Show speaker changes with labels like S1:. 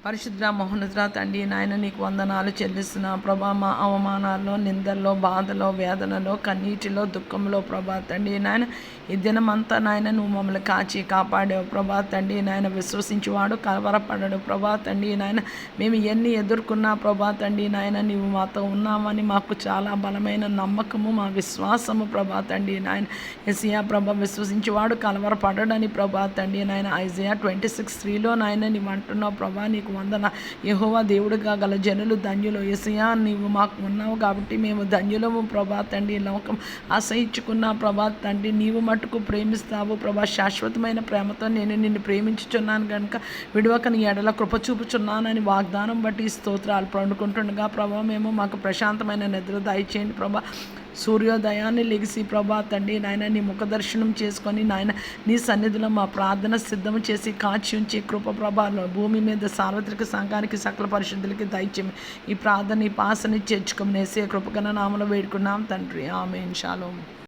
S1: పరిశుద్ర మహోన్నతుడ తండ్రి నాయన నీకు వందనాలు చెల్లిస్తున్నా ప్రభా. మా అవమానాల్లో, నిందల్లో, బాధలో, వేదనలో, కన్నీటిలో, దుఃఖంలో ప్రభా తండ్రి నాయన ఈ దినమంతా నాయన నువ్వు మమ్మల్ని కాచి కాపాడావు ప్రభా తండ్రి నాయన. విశ్వసించేవాడు కలవరపడడు ప్రభా తండ్రి నాయన. మేము ఎన్ని ఎదుర్కొన్నా ప్రభా తండ్రి నాయన నీవు మాతో ఉన్నామని మాకు చాలా బలమైన నమ్మకము, మా విశ్వాసము ప్రభా తండ్రి నాయన. యెషయా ప్రభా విశ్వసించేవాడు కలవరపడడని ప్రభా తండ్రి నాయన. ఐజయా 26:3 నాయన నీవు అంటున్నావు ప్రభా. నీకు వందన. యెహోవా దేవుడుగా గల జనులు ధన్యులు. యెషయా నీవు మాకు ఉన్నావు కాబట్టి మేము ధన్యులము ప్రభా తండ్రి. లోకం ఆశ్రయించుకున్న ప్రభా తండ్రి నీవు మట్టుకు ప్రేమిస్తావు ప్రభా. శాశ్వతమైన ప్రేమతో నేను నిన్ను ప్రేమించుచున్నాను కనుక విడవక నీ ఎడల కృప చూపుచున్నానని వాగ్దానం బట్టి స్తోత్రాలు పండుకుంటుండగా ప్రభా మేము మాకు ప్రశాంతమైన నిద్ర దయచేయండి ప్రభా. సూర్యోదయాన్ని లెగిసి ప్రభా తండ్రి నాయన నీ ముఖదర్శనం చేసుకొని నాయన నీ సన్నిధిలో మా ప్రార్థన సిద్ధం చేసి కాచి ఉంచి కృప ప్రభాలో భూమి మీద సార్వత్రిక సంఘానికి సకల పరిశుద్ధులకి దయచేమి ఈ ప్రార్థన ఈ పాసని చేర్చుకోమని యేసయ్య కృపగణ నామములో వేడుకున్నాం తండ్రి. ఆమేన్. షాలోమ్.